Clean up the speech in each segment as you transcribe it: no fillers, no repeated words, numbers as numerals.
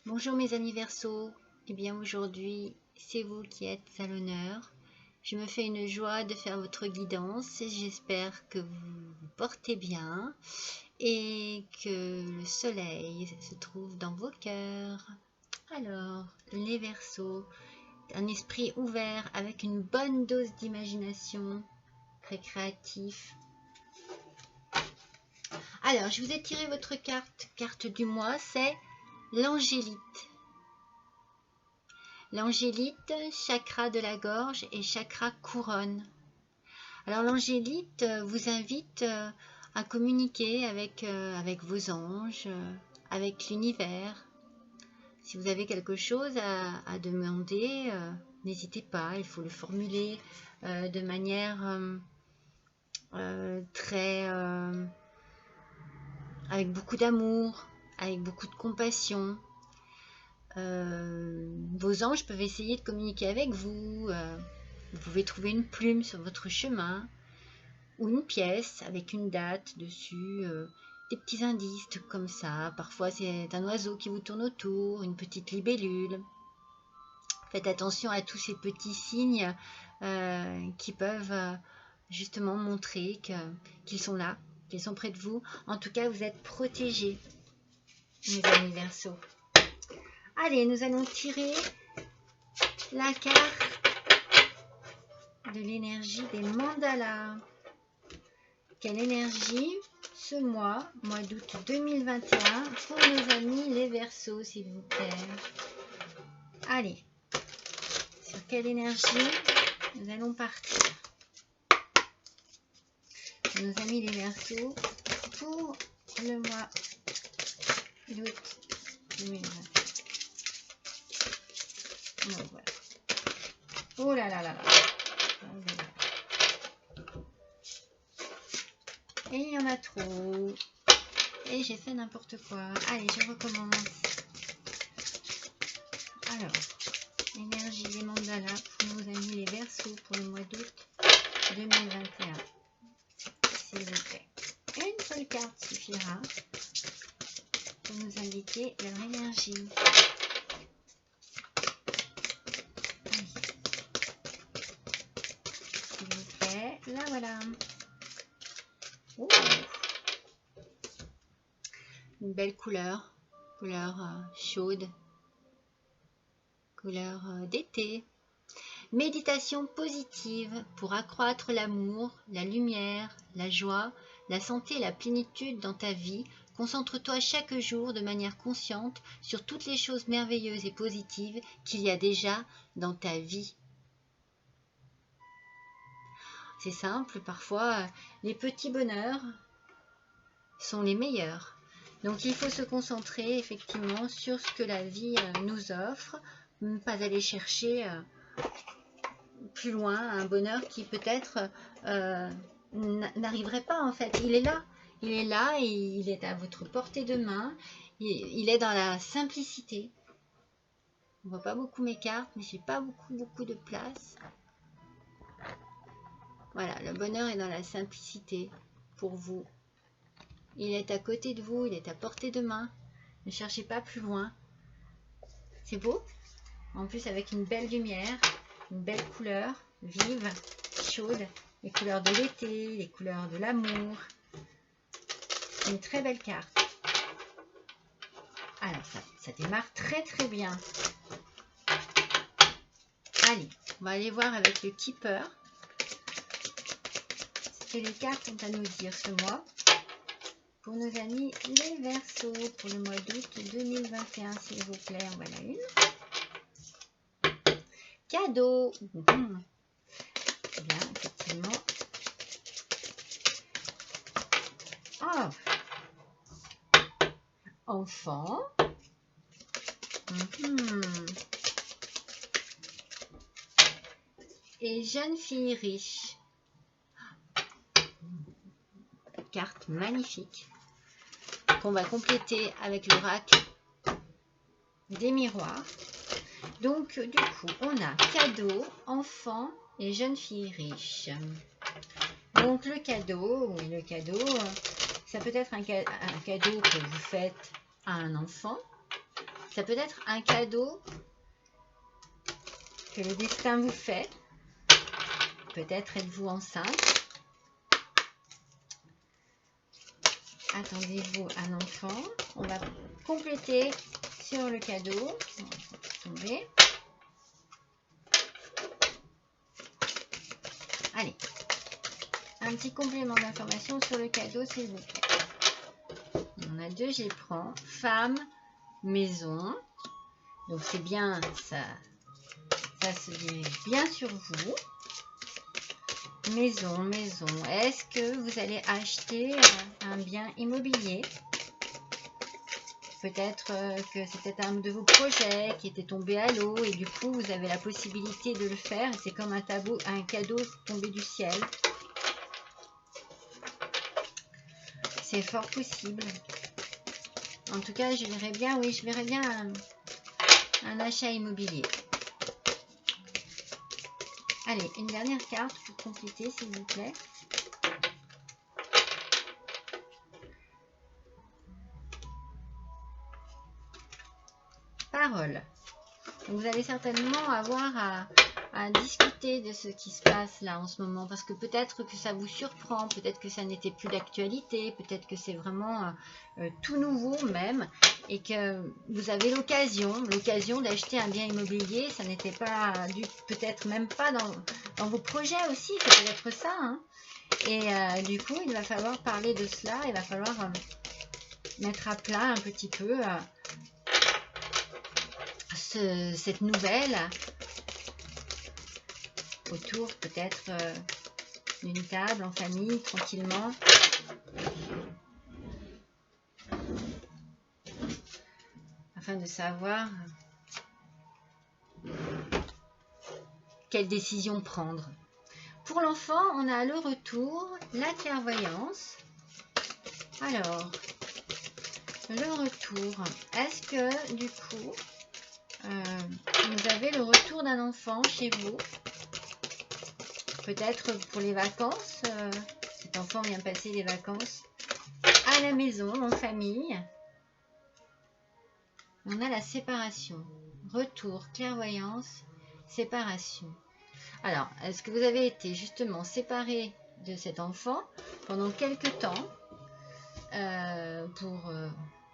Bonjour mes amis Verseaux, eh bien aujourd'hui c'est vous qui êtes à l'honneur. Je me fais une joie de faire votre guidance et j'espère que vous vous portez bien et que le soleil se trouve dans vos cœurs. Alors les Verseaux, un esprit ouvert avec une bonne dose d'imagination, très créatif. Alors je vous ai tiré votre carte du mois, c'est l'Angélite. L'Angélite, chakra de la gorge et chakra couronne. Alors l'Angélite vous invite à communiquer avec vos anges, avec l'univers. Si vous avez quelque chose à demander, n'hésitez pas, il faut le formuler de manière avec beaucoup d'amour, avec beaucoup de compassion. Vos anges peuvent essayer de communiquer avec vous. Vous pouvez trouver une plume sur votre chemin ou une pièce avec une date dessus, des petits indices comme ça. Parfois c'est un oiseau qui vous tourne autour, une petite libellule. Faites attention à tous ces petits signes qui peuvent justement montrer qu'ils sont là, qu'ils sont près de vous. En tout cas, vous êtes protégés, mes amis Verseaux. Allez, nous allons tirer la carte de l'énergie des mandalas. Quelle énergie ce mois d'août 2021 pour nos amis les Verseaux, s'il vous plaît. Allez, sur quelle énergie nous allons partir nos amis les Verseaux pour le mois d'août 2021. Donc, voilà. Oh là là là là. Et il y en a trop. Et j'ai fait n'importe quoi. Allez, je recommence. Alors, énergie des mandalas pour nos amis les Verseaux pour le mois d'août 2021. S'il vous plaît. Une seule carte suffira pour nous indiquer leur énergie. S'il vous plaît. Là, voilà. Oh. Une belle couleur. Couleur chaude. Couleur d'été. Méditation positive pour accroître l'amour, la lumière, la joie, la santé et la plénitude dans ta vie. Concentre-toi chaque jour de manière consciente sur toutes les choses merveilleuses et positives qu'il y a déjà dans ta vie. C'est simple, parfois les petits bonheurs sont les meilleurs. Donc il faut se concentrer effectivement sur ce que la vie nous offre, ne pas aller chercher plus loin un bonheur qui peut-être n'arriverait pas en fait. Il est là et il est à votre portée de main. Il est dans la simplicité. On voit pas beaucoup mes cartes, mais j'ai pas beaucoup de place. Voilà, le bonheur est dans la simplicité pour vous. Il est à côté de vous, il est à portée de main. Ne cherchez pas plus loin. C'est beau. En plus avec une belle lumière, une belle couleur vive, chaude. Les couleurs de l'été, les couleurs de l'amour. C'est une très belle carte. Alors ça démarre très très bien. Allez, on va aller voir avec le Keeper ce que les cartes ont à nous dire ce mois. Pour nos amis les Verseaux, pour le mois d'août 2021, s'il vous plaît, en voilà une. Cadeau. Bien, effectivement. Oh. Enfant. Et jeune fille riche. Carte magnifique qu'on va compléter avec l'oracle des miroirs. Donc du coup on a cadeau, enfant et jeune fille riche. Donc le cadeau, ça peut être un cadeau que vous faites à un enfant Ça peut être un cadeau que le destin vous fait. Peut-être êtes-vous enceinte. Attendez-vous un enfant. On va compléter sur le cadeau. On va tomber. Allez, un petit complément d'information sur le cadeau, s'il vous plaît. On a 2, j'y prends. Femme, maison. Donc c'est bien, ça se dirige bien sur vous. Maison, maison. Est-ce que vous allez acheter un bien immobilier? Peut-être que c'était un de vos projets qui était tombé à l'eau et du coup vous avez la possibilité de le faire. C'est comme un cadeau tombé du ciel. C'est fort possible. En tout cas, je verrais bien, oui, je verrais bien un achat immobilier. Allez, une dernière carte pour compléter, s'il vous plaît. Parole. Vous allez certainement avoir à discuter de ce qui se passe là en ce moment, parce que peut-être que ça vous surprend, peut-être que ça n'était plus d'actualité, peut-être que c'est vraiment tout nouveau même, et que vous avez l'occasion d'acheter un bien immobilier. Ça n'était pas, peut-être même pas dans vos projets aussi, ça peut être ça, hein. Et du coup, il va falloir parler de cela, il va falloir mettre à plat un petit peu cette nouvelle autour peut-être d'une table en famille, tranquillement. Afin de savoir quelle décision prendre. Pour l'enfant, on a le retour, la clairvoyance. Alors, le retour. Est-ce que, du coup, vous avez le retour d'un enfant chez vous? Peut-être pour les vacances. Cet enfant vient passer les vacances à la maison, en famille. On a la séparation. Retour, clairvoyance, séparation. Alors, est-ce que vous avez été justement séparé de cet enfant pendant quelques temps pour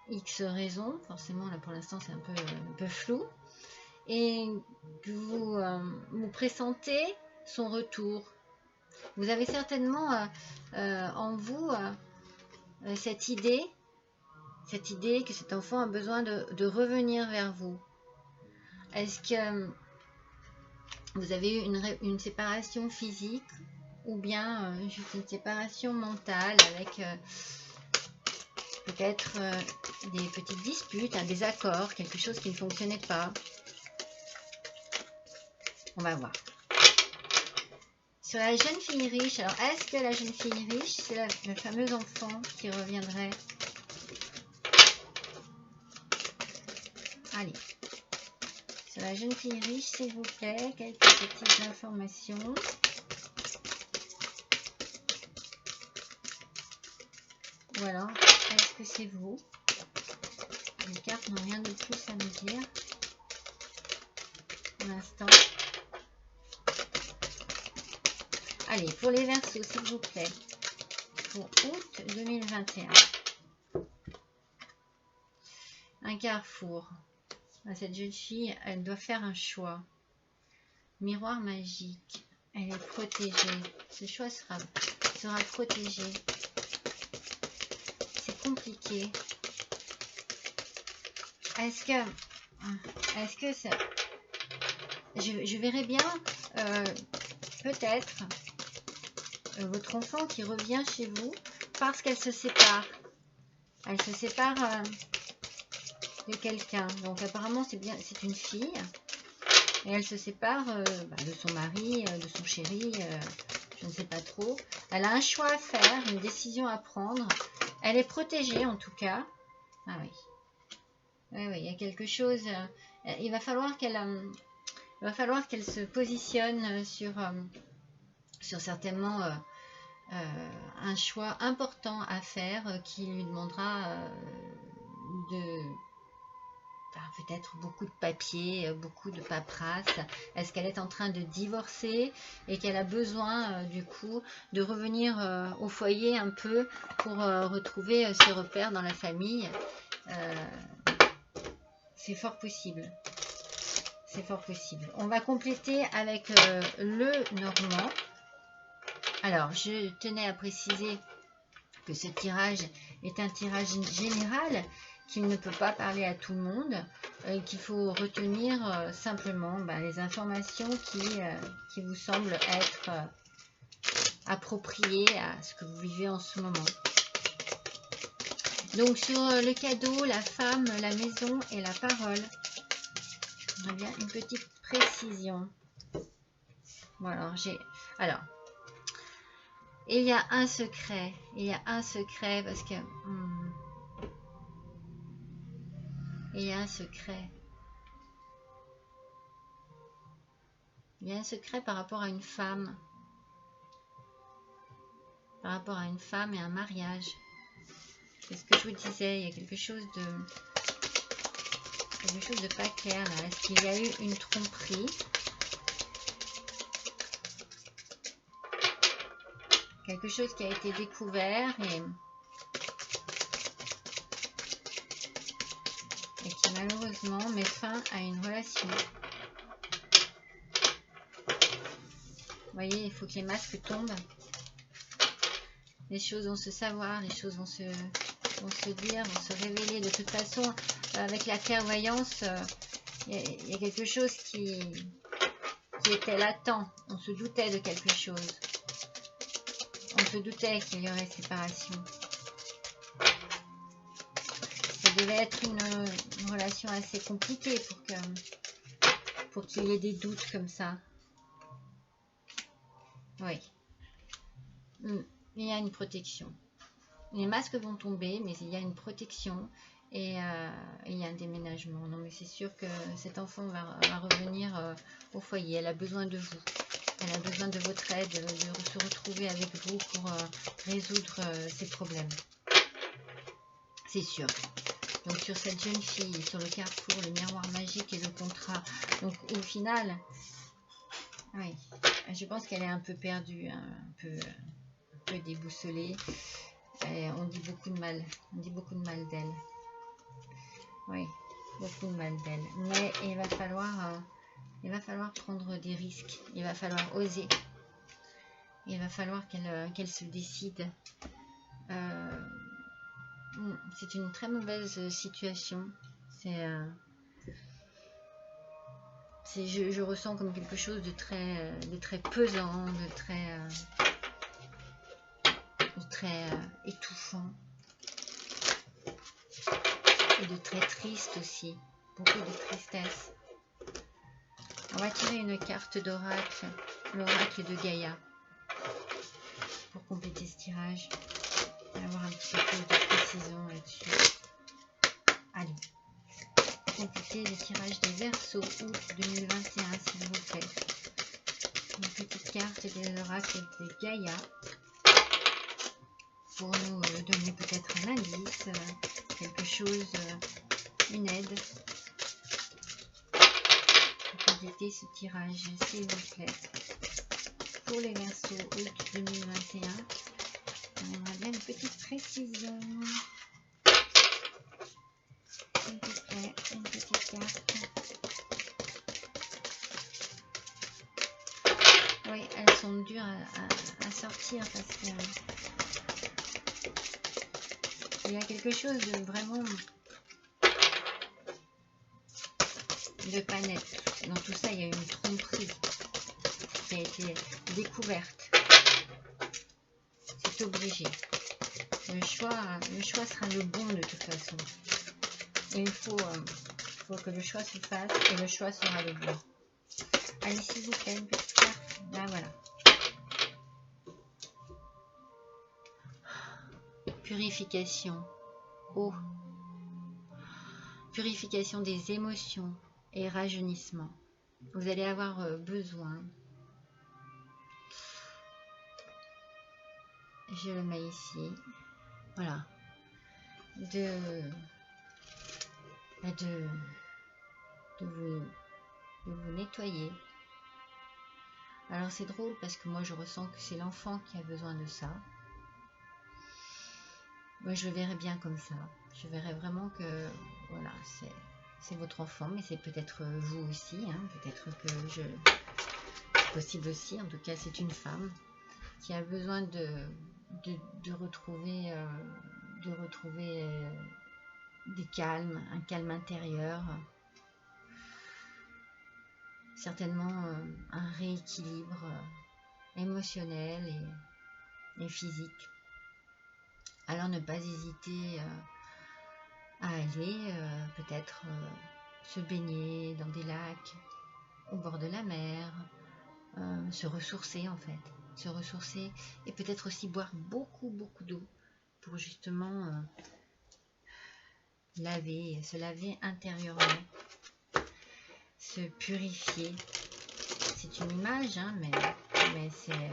X raisons? Forcément, là pour l'instant, c'est un peu flou. Et que vous pressentez son retour. Vous avez certainement en vous cette idée que cet enfant a besoin de revenir vers vous. Est-ce que vous avez eu une séparation physique ou bien juste une séparation mentale avec peut-être des petites disputes, un désaccord, quelque chose qui ne fonctionnait pas? On va voir. Sur la jeune fille riche, alors est-ce que la jeune fille riche, c'est le fameux enfant qui reviendrait? Allez. Sur la jeune fille riche, s'il vous plaît, quelques petites informations. Voilà. Est-ce que c'est vous? Les cartes n'ont rien de plus à me dire pour l'instant. Allez, pour les Verseaux, s'il vous plaît, pour août 2021. Un carrefour. Cette jeune fille, elle doit faire un choix. Miroir magique. Elle est protégée. Ce choix sera protégé. C'est compliqué. Est-ce que ça... Je verrais bien peut-être votre enfant qui revient chez vous parce qu'elle se sépare. Elle se sépare de quelqu'un. Donc apparemment c'est une fille. Et elle se sépare de son mari, de son chéri, je ne sais pas trop. Elle a un choix à faire, une décision à prendre. Elle est protégée en tout cas. Ah oui. Oui, il y a quelque chose. Il va falloir qu'elle se positionne sur certainement un choix important à faire qui lui demandera de peut-être beaucoup de papiers, beaucoup de paperasse. Est-ce qu'elle est en train de divorcer et qu'elle a besoin du coup de revenir au foyer un peu pour retrouver ses repères dans la famille? C'est fort possible. C'est fort possible. On va compléter avec le normand. Alors, je tenais à préciser que ce tirage est un tirage général, qu'il ne peut pas parler à tout le monde, qu'il faut retenir simplement les informations qui vous semblent être appropriées à ce que vous vivez en ce moment. Donc sur le cadeau, la femme, la maison et la parole, on a bien une petite précision. Voilà, alors, il y a un secret, parce que il y a un secret. Il y a un secret par rapport à une femme. Par rapport à une femme et un mariage. C'est ce que je vous disais, il y a quelque chose de pas clair là. Est-ce qu'il y a eu une tromperie? Quelque chose qui a été découvert et qui malheureusement met fin à une relation. Vous voyez, il faut que les masques tombent. Les choses vont se savoir, les choses vont se dire, vont se révéler. De toute façon, avec la clairvoyance, il y a quelque chose qui était latent. On se doutait de quelque chose. On se doutait qu'il y aurait séparation. Ça devait être une relation assez compliquée pour qu'il y ait des doutes comme ça. Oui. Il y a une protection. Les masques vont tomber, mais il y a une protection et il y a un déménagement. Non, mais c'est sûr que cet enfant va revenir au foyer. Elle a besoin de vous. Elle a besoin de votre aide, de se retrouver avec vous pour résoudre ses problèmes. C'est sûr. Donc sur cette jeune fille, sur le carrefour, le miroir magique et le contrat. Donc au final, oui, je pense qu'elle est un peu perdue, un peu déboussolée. Et on dit beaucoup de mal. On dit beaucoup de mal d'elle. Oui, beaucoup de mal d'elle. Mais il va falloir prendre des risques. Il va falloir oser. Il va falloir qu'elle se décide. C'est une très mauvaise situation. Je ressens comme quelque chose de très pesant, de très étouffant. Et de très triste aussi. Beaucoup de tristesse. On va tirer une carte d'oracle, l'oracle de Gaïa, pour compléter ce tirage. On va avoir un petit peu plus de précision là-dessus. Allez, complétez le tirage des Verseaux août 2021, s'il vous plaît. Une petite carte de l'oracle de Gaïa, pour nous donner peut-être un indice, quelque chose, une aide. Complétez ce tirage, s'il vous plaît. Pour les Verseaux août 2021, on a bien une petite précision. S'il vous plaît, une petite carte. Oui, elles sont dures à sortir parce que il y a quelque chose de vraiment de pas net. Dans tout ça, il y a une tromperie qui a été découverte. C'est obligé. Le choix sera le bon de toute façon. Et il faut que le choix se fasse et le choix sera le bon. Allez, s'il vous plaît, une petite carte. Là, voilà. Purification. Eau. Purification des émotions et rajeunissement. Vous allez avoir besoin. Je le mets ici. Voilà. de vous nettoyer. Alors c'est drôle parce que moi je ressens que c'est l'enfant qui a besoin de ça. Moi je le verrais bien comme ça. Je verrais vraiment que voilà, c'est votre enfant, mais c'est peut-être vous aussi, hein. Peut-être que c'est possible aussi, en tout cas c'est une femme qui a besoin de retrouver du calme, un calme intérieur, certainement un rééquilibre émotionnel et physique. Alors ne pas hésiter à aller peut-être se baigner dans des lacs, au bord de la mer, se ressourcer en fait, se ressourcer et peut-être aussi boire beaucoup d'eau pour justement se laver intérieurement, se purifier. C'est une image, hein, mais c'est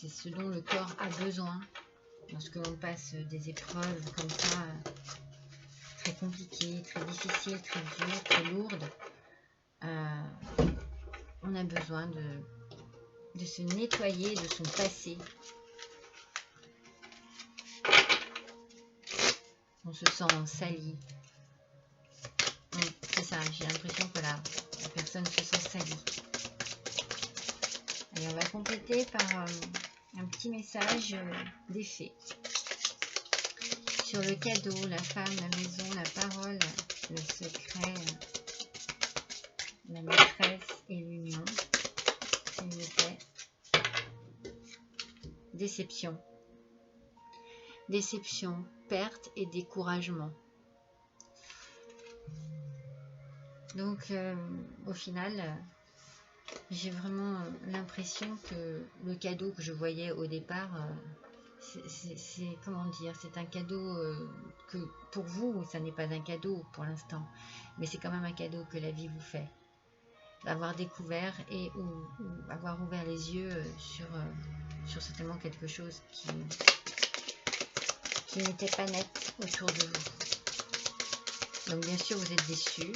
ce dont le corps a besoin lorsque l'on passe des épreuves comme ça, très compliquées, très difficiles, très dures, très lourdes. On a besoin de se nettoyer de son passé. On se sent sali. C'est ça, j'ai l'impression que la personne se sent salie. Et on va compléter par un petit message d'effet. Sur le cadeau, la femme, la maison, la parole, le secret, la maîtresse et l'union, s'il vous plaît. Déception. Déception, perte et découragement. Donc, au final, j'ai vraiment l'impression que le cadeau que je voyais au départ, c'est comment dire, c'est un cadeau que pour vous, ça n'est pas un cadeau pour l'instant, mais c'est quand même un cadeau que la vie vous fait. Avoir découvert ou avoir ouvert les yeux sur certainement quelque chose qui n'était pas net autour de vous. Donc bien sûr, vous êtes déçus,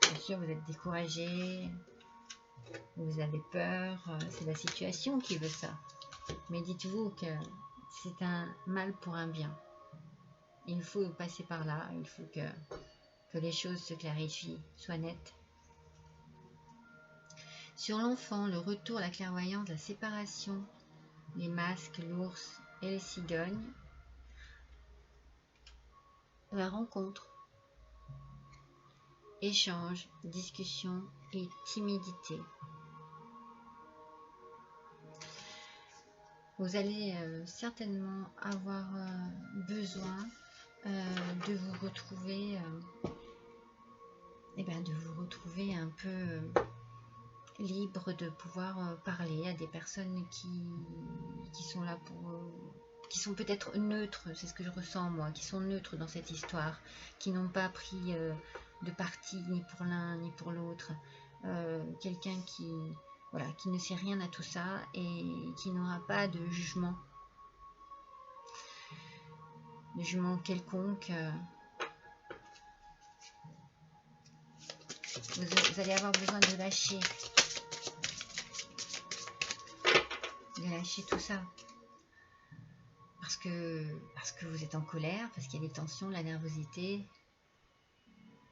bien sûr, vous êtes découragés, vous avez peur, c'est la situation qui veut ça. Mais dites-vous que c'est un mal pour un bien. Il faut passer par là, il faut que les choses se clarifient, soient nettes. Sur l'enfant, le retour, la clairvoyance, la séparation, les masques, l'ours et les cigognes, la rencontre, échange, discussion et timidité. Vous allez certainement avoir besoin de vous retrouver un peu libre de pouvoir parler à des personnes qui sont là qui sont peut-être neutres, c'est ce que je ressens moi, qui sont neutres dans cette histoire, qui n'ont pas pris de parti ni pour l'un ni pour l'autre, quelqu'un qui ne sait rien à tout ça et qui n'aura pas de jugement quelconque. Vous allez avoir besoin de lâcher tout ça parce que vous êtes en colère, parce qu'il y a des tensions, la nervosité.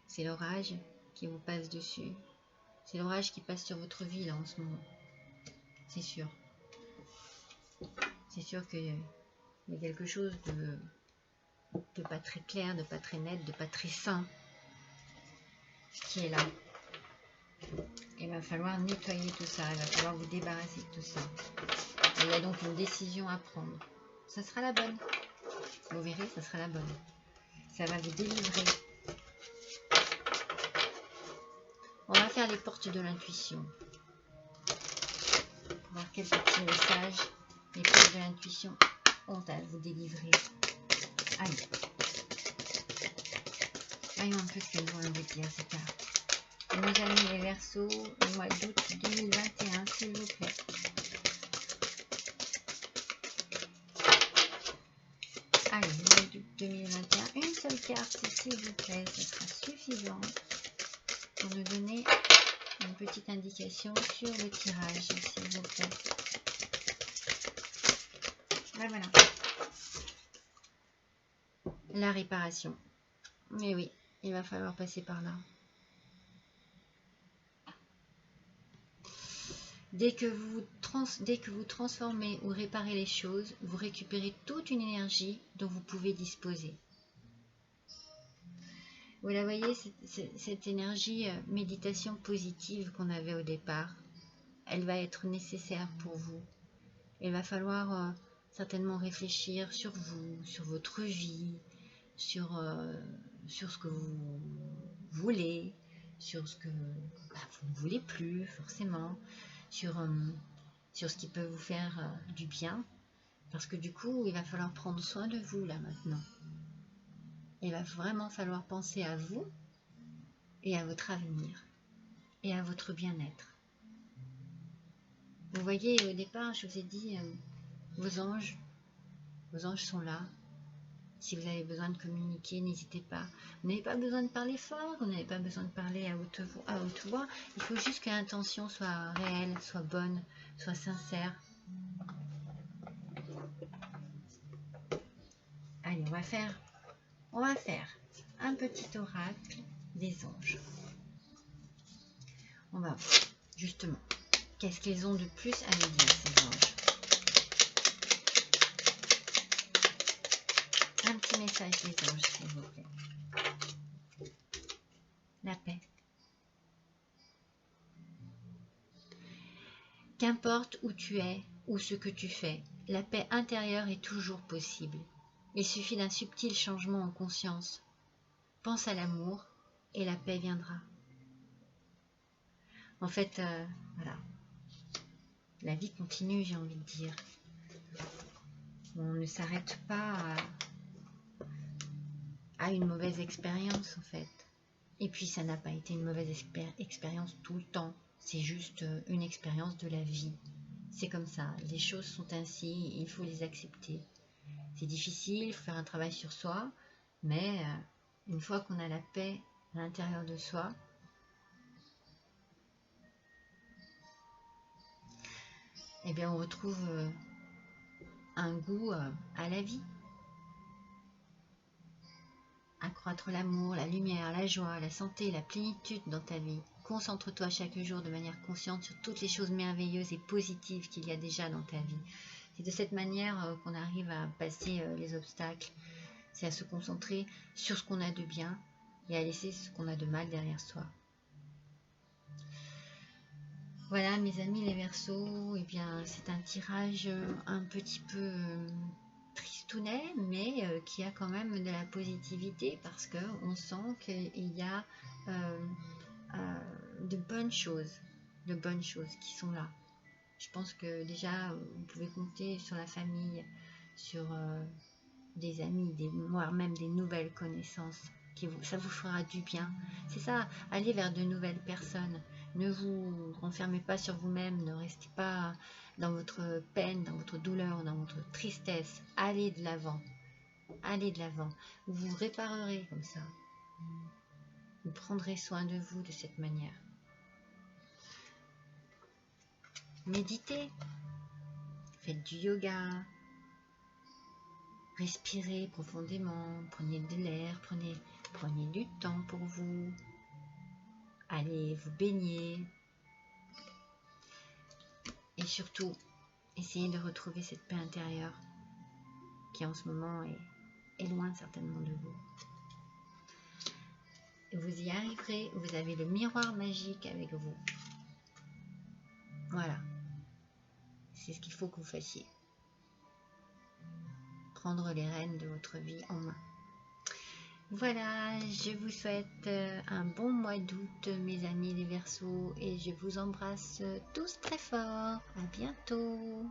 C'est l'orage qui vous passe dessus, c'est l'orage qui passe sur votre vie là en ce moment, c'est sûr qu'il y a quelque chose de pas très clair, de pas très net, de pas très sain qui est là. Il va falloir nettoyer tout ça, il va falloir vous débarrasser de tout ça. Et il y a donc une décision à prendre. Ça sera la bonne. Vous verrez, ça sera la bonne. Ça va vous délivrer. On va faire les portes de l'intuition. Pour voir quel petit message les portes de l'intuition ont à vous délivrer. Allez. Voyons un peu ce qu'elles vont nous dire, ces cartes. Nos amis les Verseaux, le mois d'août 2021, s'il vous plaît. Allez, le mois d'août 2021, une seule carte, s'il vous plaît, ça sera suffisant pour nous donner une petite indication sur le tirage, s'il vous plaît. Ah, voilà. La réparation. Mais oui, il va falloir passer par là. Dès que vous transformez ou réparez les choses, vous récupérez toute une énergie dont vous pouvez disposer. Vous la voyez, cette énergie méditation positive qu'on avait au départ, elle va être nécessaire pour vous. Il va falloir certainement réfléchir sur vous, sur votre vie, sur ce que vous voulez, sur ce que vous ne voulez plus forcément, sur ce qui peut vous faire du bien, parce que du coup, il va falloir prendre soin de vous là maintenant. Il va vraiment falloir penser à vous et à votre avenir et à votre bien-être. Vous voyez, au départ, je vous ai dit, vos anges sont là. Si vous avez besoin de communiquer, n'hésitez pas. Vous n'avez pas besoin de parler fort, vous n'avez pas besoin de parler à haute voix. Il faut juste que l'intention soit réelle, soit bonne, soit sincère. Allez, on va faire un petit oracle des anges. On va voir, justement, qu'est-ce qu'ils ont de plus à nous dire, ces anges. Un petit message des anges, s'il vous plaît. La paix. Qu'importe où tu es ou ce que tu fais, la paix intérieure est toujours possible. Il suffit d'un subtil changement en conscience. Pense à l'amour et la paix viendra. En fait, voilà. La vie continue, j'ai envie de dire. On ne s'arrête pas à une mauvaise expérience, en fait. Et puis, ça n'a pas été une mauvaise expérience tout le temps. C'est juste une expérience de la vie. C'est comme ça. Les choses sont ainsi, il faut les accepter. C'est difficile, il faut faire un travail sur soi, mais une fois qu'on a la paix à l'intérieur de soi, eh bien on retrouve un goût à la vie. Accroître l'amour, la lumière, la joie, la santé, la plénitude dans ta vie. Concentre-toi chaque jour de manière consciente sur toutes les choses merveilleuses et positives qu'il y a déjà dans ta vie. C'est de cette manière qu'on arrive à passer les obstacles. C'est à se concentrer sur ce qu'on a de bien et à laisser ce qu'on a de mal derrière soi. Voilà mes amis les Verseaux, eh bien c'est un tirage un petit peu tristounet, mais qui a quand même de la positivité parce qu'on sent qu'il y a de bonnes choses qui sont là. Je pense que déjà vous pouvez compter sur la famille, sur des amis, voire même des nouvelles connaissances. Ça vous fera du bien. C'est ça, allez vers de nouvelles personnes. Ne vous renfermez pas sur vous-même, ne restez pas dans votre peine, dans votre douleur, dans votre tristesse. Allez de l'avant. Allez de l'avant. Vous vous réparerez comme ça. Vous prendrez soin de vous de cette manière. Méditez. Faites du yoga. Respirez profondément, prenez de l'air, prenez du temps pour vous. Allez vous baigner. Et surtout, essayez de retrouver cette paix intérieure qui en ce moment est loin certainement de vous. Et vous y arriverez, vous avez le miroir magique avec vous. Voilà. C'est ce qu'il faut que vous fassiez. Prendre les rênes de votre vie en main. Voilà, je vous souhaite un bon mois d'août, mes amis les Verseaux, et je vous embrasse tous très fort. À bientôt.